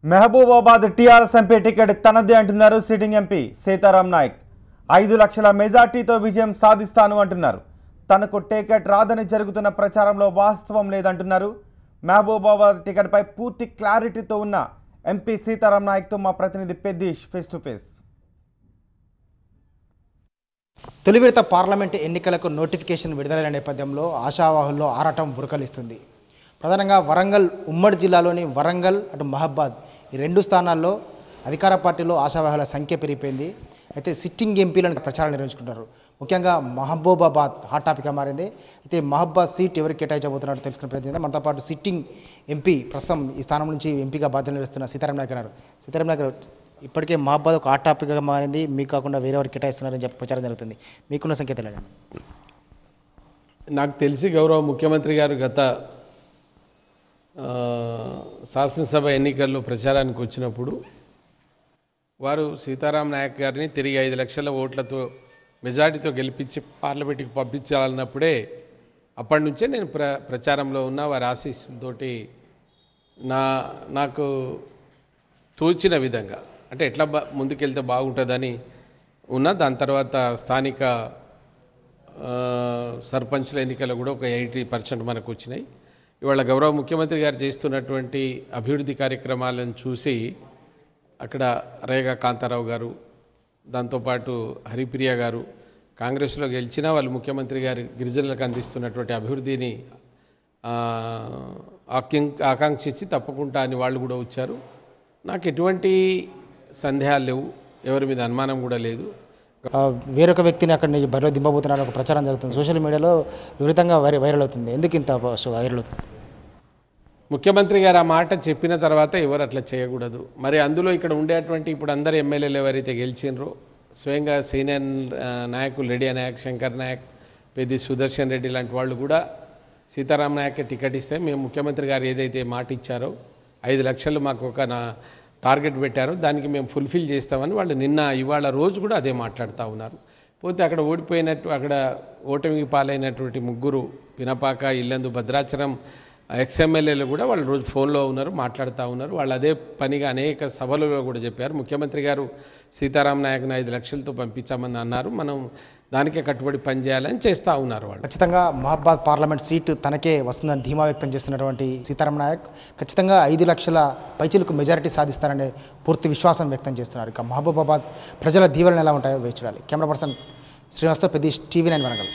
Mahabubabad TRS MP ticket తనదే అంటున్నారు sitting MP Sitaram Naik. 5 లక్షల మెజార్టీతో విజయం సాధిస్తాను అంటున్నారు. తనకు టికెట్ రాదని జరుగుతున్న ప్రచారంలో వాస్తవం లేదంటున్నారు. మహబూబాబాద్ టికెట్పై పూర్తి క్లారిటీతో ఉన్న ఎంపీ సీతారాం నాయక్తో మా ప్రతినిధి పెద్దీష్ ఫేస్ టు ఫేస్. తొలి విడత పార్లమెంటు ఎన్నికలకు నోటిఫికేషన్ విడుదలైన నేపథ్యంలో ఆశావాహుల్లో ఆరాటం ఉరకలిస్తుంది. ప్రధానంగా వరంగల్ ఉమ్మడి జిల్లాలోని వరంగల్ అటు మహబాద్ ఈ 2 స్థానాల్లో అధికార పార్టీలో ఆశావాహుల సంఖ్య పెరిగిపోయింది. అయితే సిట్టింగ్ ఎంపీలను ప్రచారం నిర్వహించుకుంటారు. ముఖ్యంగా మహబూబాబాద్ హాట్ టాపిక్గా మారింది. అయితే మహబాద్ సీట్ ఎవరికి కేటాయించబోతున్నారో తెలుసుకునే ప్రయత్నం. మనతో పాటు సిట్టింగ్ ఎంపీ ప్రస్తుతం ఈ స్థానం నుంచి ఎంపీగా బాధ్యతలు నిర్వహిస్తున్న సీతారాం నాయక్ గారు. సీతారాం నాయక్ గారు, ఇప్పటికే మహబాద్ ఒక హాట్ టాపిక్గా మారింది. మీకు కాకుండా వేరెవరికి కేటాయిస్తున్నారని చెప్పి ప్రచారం జరుగుతుంది. మీకున్న సంకేతాలు ఎలా? నాకు తెలిసి గౌరవ ముఖ్యమంత్రి గారు గత శాసనసభ ఎన్నికల్లో ప్రచారానికి వచ్చినప్పుడు వారు సీతారాం నాయక్ గారిని తిరిగి 5 లక్షల ఓట్లతో మెజార్టీతో గెలిపించి పార్లమెంటుకి పంపించాలన్నప్పుడే అప్పటి నుంచే నేను ప్రచారంలో ఉన్న వారి ఆశీస్సులతోటి నాకు తోచిన విధంగా అంటే ఎట్లా ముందుకెళ్తే బాగుంటుందని ఉన్న. దాని తర్వాత స్థానిక సర్పంచ్ల ఎన్నికల్లో కూడా ఒక 80% మనకు వచ్చినాయి. ఇవాళ గౌరవ ముఖ్యమంత్రి గారు చేస్తున్నటువంటి అభివృద్ధి కార్యక్రమాలను చూసి అక్కడ రేగా కాంతారావు గారు, దాంతోపాటు హరిప్రియ గారు కాంగ్రెస్లో గెలిచినా వాళ్ళు ముఖ్యమంత్రి గారు గిరిజనులకు అందిస్తున్నటువంటి అభివృద్ధిని ఆకాంక్షించి తప్పకుండా అని వాళ్ళు కూడా వచ్చారు. నాకు ఎటువంటి సందేహాలు లేవు, ఎవరి మీద అనుమానం కూడా లేదు. వేరొక వ్యక్తిని అక్కడ నుంచి బరిలో దింపబోతున్నారు ఒక ప్రచారం జరుగుతుంది. సోషల్ మీడియాలో విపరీతంగా వైరల్ అవుతుంది. ఎందుకు ఇంత వైరల్ అవుతుంది? ముఖ్యమంత్రి గారు ఆ మాట చెప్పిన తర్వాత ఎవరు అట్లా చేయకూడదు. మరి అందులో ఇక్కడ ఉండేటువంటి ఇప్పుడు అందరు ఎమ్మెల్యేలు ఎవరైతే గెలిచినరో స్వయంగా సీనియర్ నాయకులు రెడ్డి నాయక్, శంకర్ నాయక్, పెద్ది సుదర్శన్ రెడ్డి లాంటి వాళ్ళు కూడా సీతారాం నాయక్కి టికెట్ ఇస్తే మేము ముఖ్యమంత్రి గారు ఏదైతే మాట ఇచ్చారో 5 లక్షలు మాకు ఒక టార్గెట్ పెట్టారో దానికి మేము ఫుల్ఫిల్ చేస్తామని వాళ్ళు ఇవాళ రోజు కూడా అదే మాట్లాడుతూ ఉన్నారు. పోతే అక్కడ అక్కడ ఓటమికి పాలైనటువంటి 3 పినపాక, ఇల్లందు, భద్రాచలం ఎక్స్ఎమ్మెల్యేలు కూడా వాళ్ళు రోజు ఫోన్లో ఉన్నారు, మాట్లాడుతూ ఉన్నారు. వాళ్ళు అదే పనిగా అనేక సభలలో కూడా చెప్పారు. ముఖ్యమంత్రి గారు సీతారాం నాయక్ని 5 లక్షలతో పంపించామని అన్నారు. మనం దానికే కట్టుబడి పనిచేయాలని చేస్తూ ఉన్నారు. వాళ్ళు ఖచ్చితంగా మహబాద్ పార్లమెంట్ సీటు తనకే వస్తుందని ధీమా వ్యక్తం చేస్తున్నటువంటి సీతారాం నాయక్ ఖచ్చితంగా 5 లక్షల పైచిలకు మెజారిటీ సాధిస్తారనే పూర్తి విశ్వాసం వ్యక్తం చేస్తున్నారు. ఇక మహబూబాబాద్ ప్రజల దీవెనలు ఎలా ఉంటాయో వేచి చూడాలి. కెమెరా పర్సన్ శ్రీనివాస్తో పెద్దీష్, TV9 వరంగల్.